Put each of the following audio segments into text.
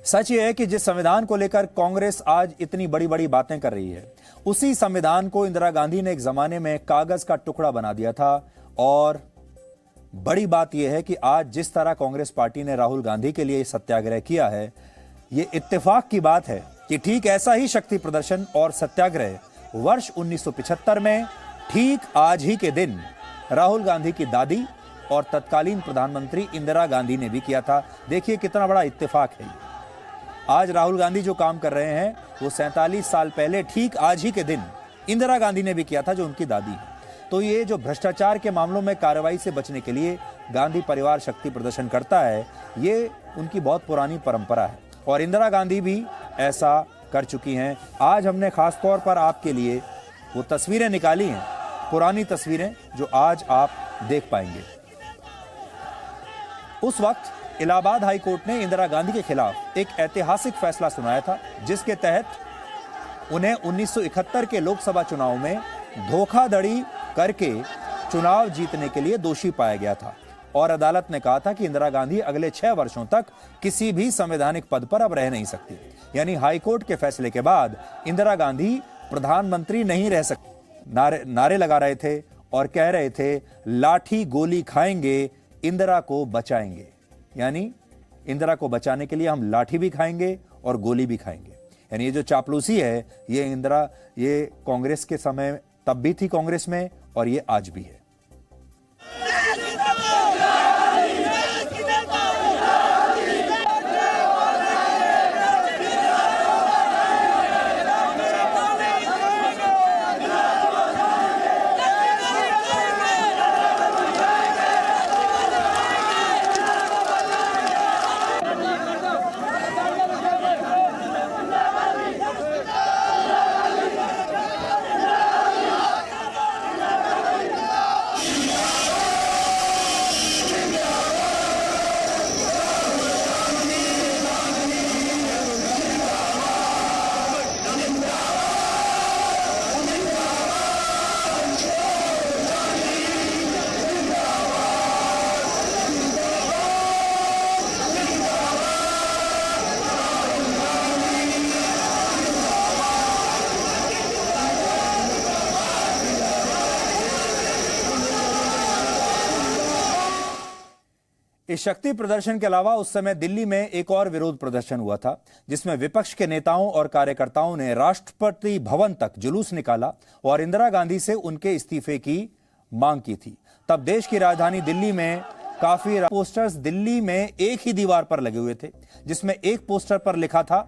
सच ये है कि जिस संविधान को लेकर कांग्रेस आज इतनी बड़ी बड़ी बातें कर रही है, उसी संविधान को इंदिरा गांधी ने एक जमाने में कागज का टुकड़ा बना दिया था। और बड़ी बात यह है कि आज जिस तरह कांग्रेस पार्टी ने राहुल गांधी के लिए सत्याग्रह किया है, यह इत्तेफाक की बात है कि ठीक ऐसा ही शक्ति प्रदर्शन और सत्याग्रह वर्ष 1975 में ठीक आज ही के दिन राहुल गांधी की दादी और तत्कालीन प्रधानमंत्री इंदिरा गांधी ने भी किया था। देखिए कितना बड़ा इत्तेफाक है। आज राहुल गांधी जो काम कर रहे हैं वो 47 साल पहले ठीक आज ही के दिन इंदिरा गांधी ने भी किया था, जो उनकी दादी है। तो ये जो भ्रष्टाचार के मामलों में कार्रवाई से बचने के लिए गांधी परिवार शक्ति प्रदर्शन करता है, ये उनकी बहुत पुरानी परंपरा है और इंदिरा गांधी भी ऐसा कर चुकी हैं। आज हमने खास तौर पर आपके लिए वो तस्वीरें निकाली हैं, पुरानी तस्वीरें जो आज आप देख पाएंगे। उस वक्त इलाहाबाद हाई कोर्ट ने इंदिरा गांधी के खिलाफ एक ऐतिहासिक फैसला सुनाया था, जिसके तहत उन्हें 1971 के लोकसभा चुनाव में धोखाधड़ी करके चुनाव जीतने के लिए दोषी पाया गया था और अदालत ने कहा था कि इंदिरा गांधी अगले 6 वर्षों तक किसी भी संवैधानिक पद पर अब रह नहीं सकती। यानी हाईकोर्ट के फैसले के बाद इंदिरा गांधी प्रधानमंत्री नहीं रह सकती। नारे लगा रहे थे और कह रहे थे, लाठी गोली खाएंगे, इंदिरा को बचाएंगे। यानी इंदिरा को बचाने के लिए हम लाठी भी खाएंगे और गोली भी खाएंगे। यानी ये जो चापलूसी है, ये कांग्रेस के समय तब भी थी कांग्रेस में और ये आज भी है। इस शक्ति प्रदर्शन के अलावा उस समय दिल्ली में एक और विरोध प्रदर्शन हुआ था, जिसमें विपक्ष के नेताओं और कार्यकर्ताओं ने राष्ट्रपति भवन तक जुलूस निकाला और इंदिरा गांधी से उनके इस्तीफे की मांग की थी। तब देश की राजधानी दिल्ली में काफी पोस्टर्स दिल्ली में एक ही दीवार पर लगे हुए थे, जिसमें एक पोस्टर पर लिखा था,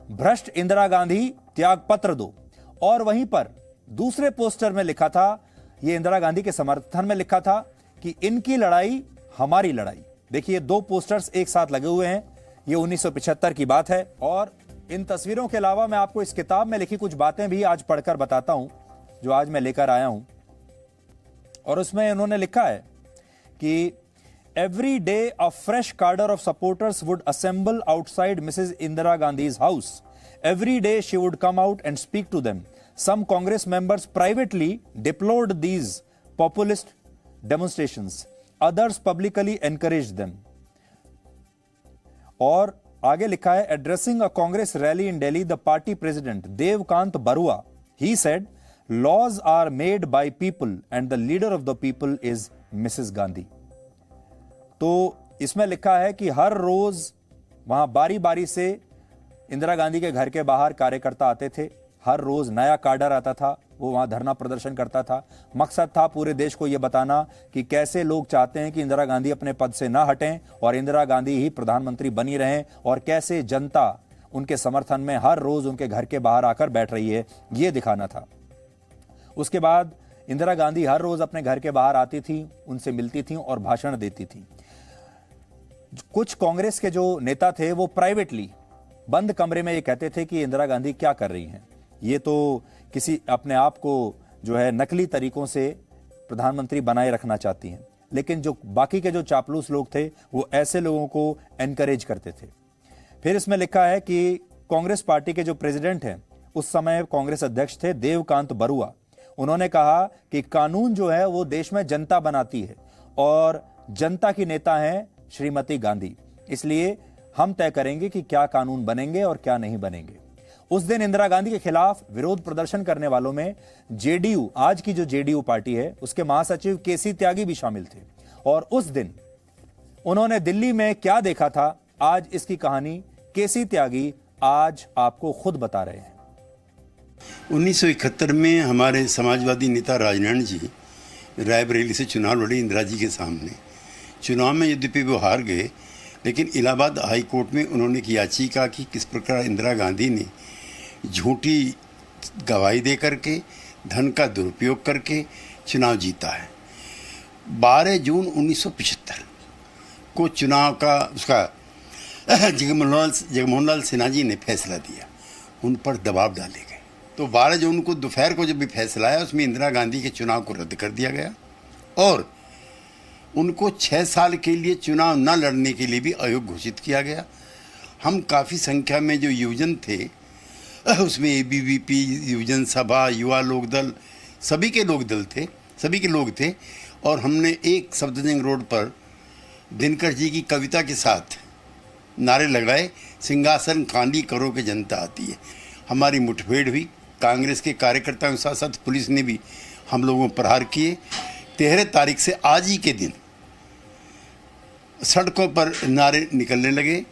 भ्रष्ट इंदिरा गांधी त्याग पत्र दो, और वहीं पर दूसरे पोस्टर में लिखा था, ये इंदिरा गांधी के समर्थन में लिखा था कि इनकी लड़ाई हमारी लड़ाई। देखिए 2 पोस्टर्स एक साथ लगे हुए हैं। ये 1975 की बात है। और इन तस्वीरों के अलावा मैं आपको इस किताब में लिखी कुछ बातें भी आज पढ़कर बताता हूं, जो आज मैं लेकर आया हूं। और उसमें उन्होंने लिखा है कि every day a fresh cadre of supporters would assemble outside Mrs Indira Gandhi's house. Every day she would come out and speak to them. Some Congress members privately deplored these populist demonstrations. Others publicly encouraged them. और आगे लिखा है, addressing a Congress rally in Delhi, the party president Devkant Barua, he said, laws are made by people and the leader of the people is Mrs. Gandhi. तो इसमें लिखा है कि हर रोज वहां बारी बारी से इंदिरा गांधी के घर के बाहर कार्यकर्ता आते थे। हर रोज नया कार्डर आता था, वो वहां धरना प्रदर्शन करता था। मकसद था पूरे देश को यह बताना कि कैसे लोग चाहते हैं कि इंदिरा गांधी अपने पद से ना हटें और इंदिरा गांधी ही प्रधानमंत्री बनी रहें, और कैसे जनता उनके समर्थन में हर रोज उनके घर के बाहर आकर बैठ रही है, ये दिखाना था। उसके बाद इंदिरा गांधी हर रोज अपने घर के बाहर आती थी, उनसे मिलती थी और भाषण देती थी। कुछ कांग्रेस के जो नेता थे वो प्राइवेटली बंद कमरे में ये कहते थे कि इंदिरा गांधी क्या कर रही हैं, ये तो किसी अपने आप को जो है नकली तरीकों से प्रधानमंत्री बनाए रखना चाहती हैं। लेकिन जो बाकी के जो चापलूस लोग थे वो ऐसे लोगों को एनकरेज करते थे। फिर इसमें लिखा है कि कांग्रेस पार्टी के जो प्रेसिडेंट हैं, उस समय कांग्रेस अध्यक्ष थे देवकांत बरुआ। उन्होंने कहा कि कानून जो है वो देश में जनता बनाती है और जनता की नेता हैं श्रीमती गांधी, इसलिए हम तय करेंगे कि क्या कानून बनेंगे और क्या नहीं बनेंगे। उस दिन इंदिरा गांधी के खिलाफ विरोध प्रदर्शन करने वालों में जेडीयू, आज की जो जेडीयू पार्टी है, उसके महासचिव केसी त्यागी भी शामिल थे। और उस दिन उन्होंने दिल्ली में क्या देखा था, आज इसकी कहानी केसी त्यागी आज आपको खुद बता रहे हैं। 1971 में हमारे समाजवादी नेता राजनारायण जी रायबरेली से चुनाव लड़े इंदिरा जी के सामने। चुनाव में यद्यपि वो हार गए, लेकिन इलाहाबाद हाई कोर्ट में उन्होंने एक याचिका की किस प्रकार इंदिरा गांधी ने झूठी गवाही दे करके, धन का दुरुपयोग करके चुनाव जीता है। 12 जून 1975 को चुनाव का उसका जगमोहन लाल सिन्हा जी ने फैसला दिया, उन पर दबाव डाले गए। तो 12 जून को दोपहर को जब भी फैसला आया, उसमें इंदिरा गांधी के चुनाव को रद्द कर दिया गया और उनको 6 साल के लिए चुनाव न लड़ने के लिए भी अयोग्य घोषित किया गया। हम काफ़ी संख्या में जो युवजन थे, उसमें ABVP, युवजन सभा, युवा लोकदल, सभी के लोग थे और हमने एक सफदरजंग रोड पर दिनकर जी की कविता के साथ नारे लगाए, सिंहासन खाली करो के जनता आती है। हमारी मुठभेड़ हुई, कांग्रेस के कार्यकर्ताओं के साथ साथ पुलिस ने भी हम लोगों पर प्रहार किए। 13 तारीख से आज ही के दिन सड़कों पर नारे निकलने लगे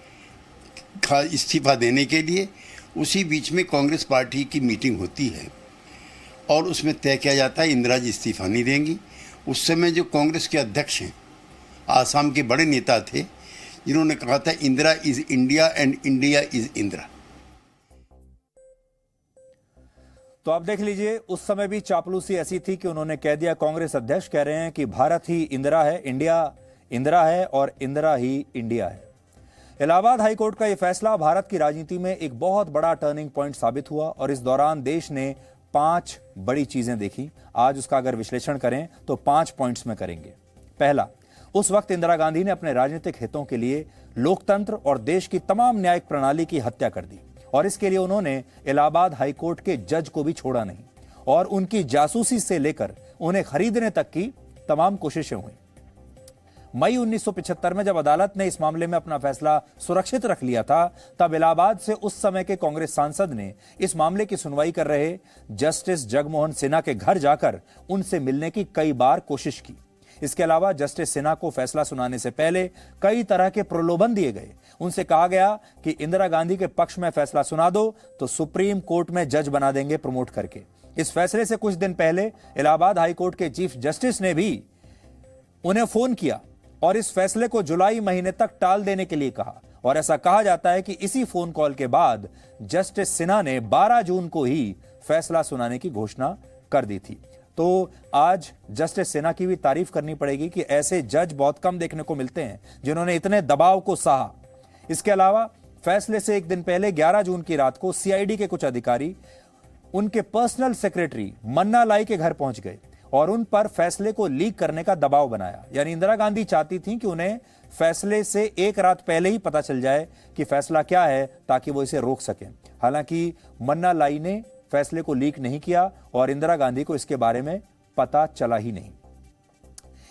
इस्तीफा देने के लिए। उसी बीच में कांग्रेस पार्टी की मीटिंग होती है और उसमें तय किया जाता है इंदिरा जी इस्तीफा नहीं देंगी। उस समय जो कांग्रेस के अध्यक्ष हैं, आसाम के बड़े नेता थे, जिन्होंने कहा था Indira is India and India is Indira. तो आप देख लीजिए, उस समय भी चापलूसी ऐसी थी कि उन्होंने कह दिया, कांग्रेस अध्यक्ष कह रहे हैं कि भारत ही इंदिरा है, इंडिया इंदिरा है और इंदिरा ही इंडिया है। इलाहाबाद हाईकोर्ट का यह फैसला भारत की राजनीति में एक बहुत बड़ा टर्निंग पॉइंट साबित हुआ और इस दौरान देश ने 5 बड़ी चीजें देखी। आज उसका अगर विश्लेषण करें तो 5 पॉइंट्स में करेंगे। पहला, उस वक्त इंदिरा गांधी ने अपने राजनीतिक हितों के लिए लोकतंत्र और देश की तमाम न्यायिक प्रणाली की हत्या कर दी और इसके लिए उन्होंने इलाहाबाद हाईकोर्ट के जज को भी छोड़ा नहीं और उनकी जासूसी से लेकर उन्हें खरीदने तक की तमाम कोशिशें हुई। मई 1975 में जब अदालत ने इस मामले में अपना फैसला सुरक्षित रख लिया था, तब इलाहाबाद से उस समय के कांग्रेस सांसद ने इस मामले की सुनवाई कर रहे जस्टिस जगमोहन सिन्हा के घर जाकर उनसे मिलने की कई बार कोशिश की। इसके अलावा जस्टिस सिन्हा को फैसला सुनाने से पहले कई तरह के प्रलोभन दिए गए। उनसे कहा गया कि इंदिरा गांधी के पक्ष में फैसला सुना दो तो सुप्रीम कोर्ट में जज बना देंगे प्रमोट करके। इस फैसले से कुछ दिन पहले इलाहाबाद हाईकोर्ट के चीफ जस्टिस ने भी उन्हें फोन किया और इस फैसले को जुलाई महीने तक टाल देने के लिए कहा और ऐसा कहा जाता है कि इसी फोन कॉल के बाद जस्टिस सिन्हा ने 12 जून को ही फैसला सुनाने की घोषणा कर दी थी। तो आज जस्टिस सिन्हा की भी तारीफ करनी पड़ेगी कि ऐसे जज बहुत कम देखने को मिलते हैं जिन्होंने इतने दबाव को सहा। इसके अलावा फैसले से एक दिन पहले 11 जून की रात को CID के कुछ अधिकारी उनके पर्सनल सेक्रेटरी मन्ना लाई के घर पहुंच गए और उन पर फैसले को लीक करने का दबाव बनाया। यानी इंदिरा गांधी चाहती थी कि उन्हें फैसले से एक रात पहले ही पता चल जाए कि फैसला क्या है ताकि वो इसे रोक सकें। हालांकि मन्ना लाई ने फैसले को लीक नहीं किया और इंदिरा गांधी को इसके बारे में पता चला ही नहीं।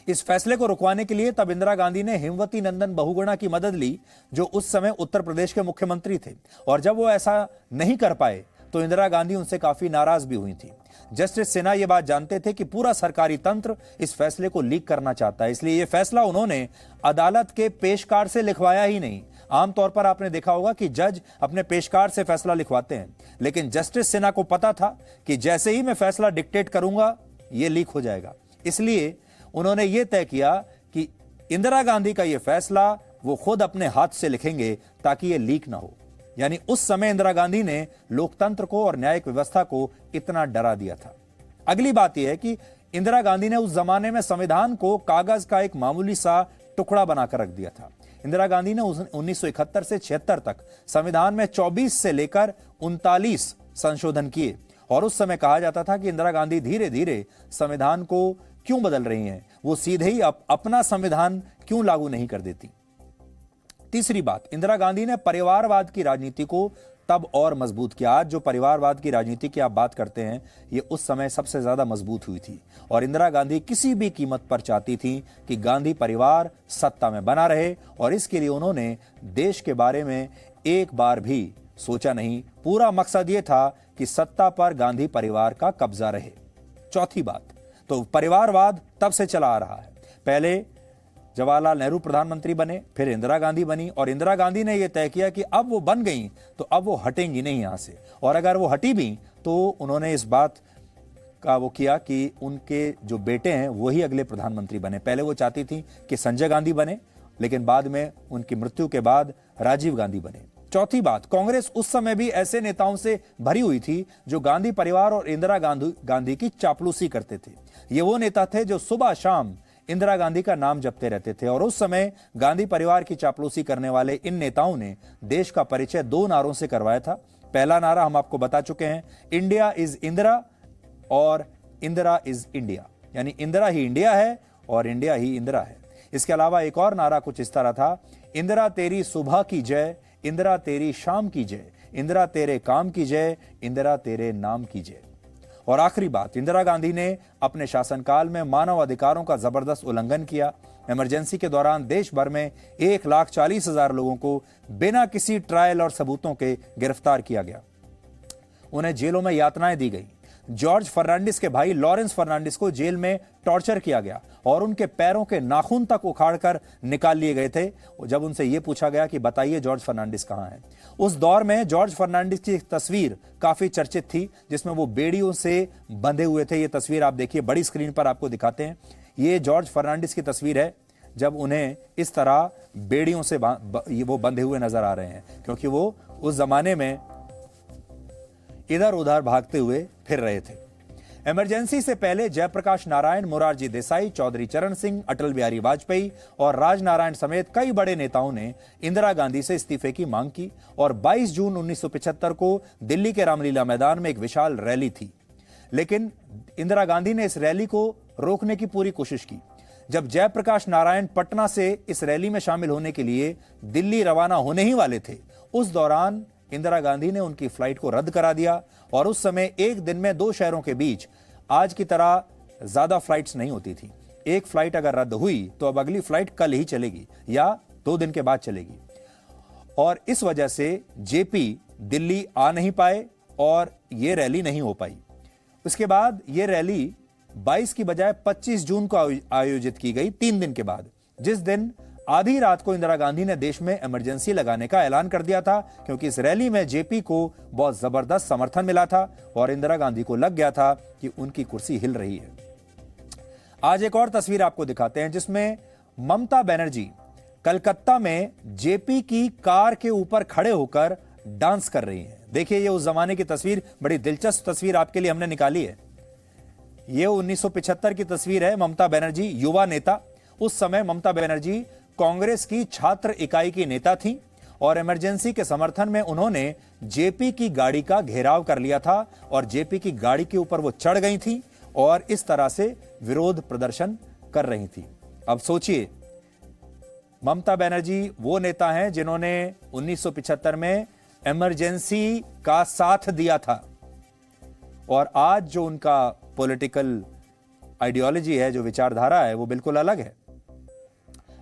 इस फैसले को रुकवाने के लिए तब इंदिरा गांधी ने हेमवती नंदन बहुगुणा की मदद ली, जो उस समय उत्तर प्रदेश के मुख्यमंत्री थे, और जब वो ऐसा नहीं कर पाए तो इंदिरा गांधी उनसे काफी नाराज भी हुई थी। जस्टिस सिन्हा यह बात जानते थे कि पूरा सरकारी तंत्र इस फैसले को लीक करना चाहता है, इसलिए यह फैसला उन्होंने अदालत के पेशकार से लिखवाया ही नहीं। आमतौर पर आपने देखा होगा कि जज अपने पेशकार से फैसला लिखवाते हैं, लेकिन जस्टिस सिन्हा को पता था कि जैसे ही मैं फैसला डिक्टेट करूंगा यह लीक हो जाएगा। इसलिए उन्होंने यह तय किया कि इंदिरा गांधी का यह फैसला वो खुद अपने हाथ से लिखेंगे ताकि यह लीक ना हो। यानी उस समय इंदिरा गांधी ने लोकतंत्र को और न्यायिक व्यवस्था को इतना डरा दिया था। अगली बात यह है कि इंदिरा गांधी ने उस जमाने में संविधान को कागज का एक मामूली सा टुकड़ा बनाकर रख दिया था। इंदिरा गांधी ने 1971 से 76 तक संविधान में 24 से लेकर 39 संशोधन किए और उस समय कहा जाता था कि इंदिरा गांधी धीरे धीरे संविधान को क्यों बदल रही हैं, वो सीधे ही अपना संविधान क्यों लागू नहीं कर देती। तीसरी बात, इंदिरा गांधी ने परिवारवाद की राजनीति को तब और मजबूत किया। आज जो परिवारवाद की राजनीति की आप बात करते हैं, ये उस समय सबसे ज्यादा मजबूत हुई थी और इंदिरा गांधी किसी भी कीमत पर चाहती थी कि गांधी परिवार सत्ता में बना रहे और इसके लिए उन्होंने देश के बारे में एक बार भी सोचा नहीं। पूरा मकसद ये था कि सत्ता पर गांधी परिवार का कब्जा रहे। चौथी बात, तो परिवारवाद तब से चला आ रहा है। पहले जवाहरलाल नेहरू प्रधानमंत्री बने, फिर इंदिरा गांधी बनी और इंदिरा गांधी ने यह तय किया कि अब वो बन गई तो अब वो हटेंगी नहीं यहां से, और अगर वो हटी भी तो उन्होंने इस बात का वो किया कि उनके जो बेटे हैं वही अगले प्रधानमंत्री बने। पहले वो चाहती थी कि संजय गांधी बने, लेकिन बाद में उनकी मृत्यु के बाद राजीव गांधी बने। चौथी बात, कांग्रेस उस समय भी ऐसे नेताओं से भरी हुई थी जो गांधी परिवार और इंदिरा गांधी की चापलूसी करते थे। ये वो नेता थे जो सुबह शाम इंदिरा गांधी का नाम जपते रहते थे और उस समय गांधी परिवार की चापलूसी करने वाले इन नेताओं ने देश का परिचय दो नारों से करवाया था। पहला नारा हम आपको बता चुके हैं, इंडिया इज इंदिरा और इंदिरा इज इंडिया, यानी इंदिरा ही इंडिया है और इंडिया ही इंदिरा है। इसके अलावा एक और नारा कुछ इस तरह था, इंदिरा तेरी सुबह की जय, इंदिरा तेरी शाम की जय, इंदिरा तेरे काम की जय, इंदिरा तेरे नाम की जय। और आखिरी बात, इंदिरा गांधी ने अपने शासनकाल में मानव अधिकारों का जबरदस्त उल्लंघन किया। इमरजेंसी के दौरान देश भर में 1,40,000 लोगों को बिना किसी ट्रायल और सबूतों के गिरफ्तार किया गया। उन्हें जेलों में यातनाएं दी गई। जॉर्ज फर्नांडिस के भाई लॉरेंस फर्नांडिस को जेल में टॉर्चर किया गया और उनके पैरों के नाखून तक उखाड़कर निकाल लिए गए थे जब उनसे यह पूछा गया कि बताइए जॉर्ज फर्नांडिस कहां है। उस दौर में जॉर्ज फर्नांडिस की एक तस्वीर काफी चर्चित थी जिसमें वो बेड़ियों से बंधे हुए थे। ये तस्वीर आप देखिए, बड़ी स्क्रीन पर आपको दिखाते हैं। ये जॉर्ज फर्नांडिस की तस्वीर है जब उन्हें इस तरह बेड़ियों से वो बंधे हुए नजर आ रहे हैं, क्योंकि वो उस जमाने में इधर उधर भागते हुए फिर रहे थे। इमरजेंसी से पहले जयप्रकाश नारायण, मोरारजी देसाई, चौधरी चरण सिंह, अटल बिहारी वाजपेयी और राजनारायण समेत कई बड़े नेताओं ने इंदिरा गांधी से इस्तीफे की मांग की और 22 जून 1975 को दिल्ली के रामलीला मैदान में एक विशाल रैली थी। लेकिन इंदिरा गांधी ने इस रैली को रोकने की पूरी कोशिश की। जब जयप्रकाश नारायण पटना से इस रैली में शामिल होने के लिए दिल्ली रवाना होने ही वाले थे, उस दौरान इंदिरा गांधी ने उनकी फ्लाइट को रद्द करा दिया और उस समय एक दिन में दो शहरों के बीच आज की तरह ज्यादा फ्लाइट्स नहीं होती थी। एक फ्लाइट अगर रद्द हुई तो अब अगली फ्लाइट कल ही चलेगी या 2 दिन के बाद चलेगी, और इस वजह से जेपी दिल्ली आ नहीं पाए और यह रैली नहीं हो पाई। उसके बाद यह रैली 22 की बजाय 25 जून को आयोजित की गई, 3 दिन के बाद, जिस दिन आधी रात को इंदिरा गांधी ने देश में इमरजेंसी लगाने का ऐलान कर दिया था, क्योंकि इस रैली में जेपी को बहुत जबरदस्त समर्थन मिला था और इंदिरा गांधी को लग गया था कि उनकी कुर्सी हिल रही है। आज एक और तस्वीर आपको दिखाते हैं जिसमें ममता बनर्जी कलकत्ता में जेपी की कार के ऊपर खड़े होकर डांस कर रही हैं। देखिए, ये उस जमाने की तस्वीर, बड़ी दिलचस्प तस्वीर आपके लिए हमने निकाली है। ये 1975 की तस्वीर है। ममता बनर्जी युवा नेता, उस समय ममता बनर्जी कांग्रेस की छात्र इकाई की नेता थी और इमरजेंसी के समर्थन में उन्होंने जेपी की गाड़ी का घेराव कर लिया था और जेपी की गाड़ी के ऊपर वो चढ़ गई थी और इस तरह से विरोध प्रदर्शन कर रही थी। अब सोचिए, ममता बनर्जी वो नेता हैं जिन्होंने 1975 में इमरजेंसी का साथ दिया था और आज जो उनका पॉलिटिकल आइडियोलॉजी है, जो विचारधारा है, वो बिल्कुल अलग है।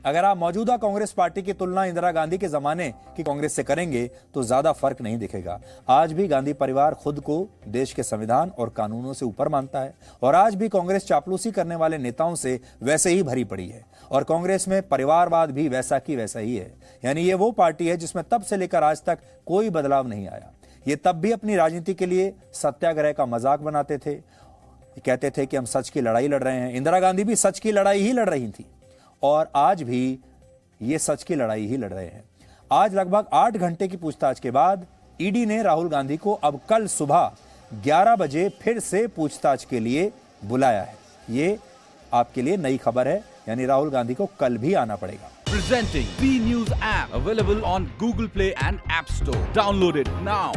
अगर आप मौजूदा कांग्रेस पार्टी की तुलना इंदिरा गांधी के जमाने की कांग्रेस से करेंगे तो ज्यादा फर्क नहीं दिखेगा। आज भी गांधी परिवार खुद को देश के संविधान और कानूनों से ऊपर मानता है और आज भी कांग्रेस चापलूसी करने वाले नेताओं से वैसे ही भरी पड़ी है और कांग्रेस में परिवारवाद भी वैसा की वैसा ही है। यानी ये वो पार्टी है जिसमें तब से लेकर आज तक कोई बदलाव नहीं आया। ये तब भी अपनी राजनीति के लिए सत्याग्रह का मजाक बनाते थे, कहते थे कि हम सच की लड़ाई लड़ रहे हैं। इंदिरा गांधी भी सच की लड़ाई ही लड़ रही थी और आज भी ये सच की लड़ाई ही लड़ रहे हैं। आज लगभग 8 घंटे की पूछताछ के बाद ईडी ने राहुल गांधी को अब कल सुबह 11 बजे फिर से पूछताछ के लिए बुलाया है। ये आपके लिए नई खबर है, यानी राहुल गांधी को कल भी आना पड़ेगा। Presenting B News app available on Google Play and App Store. Download it now.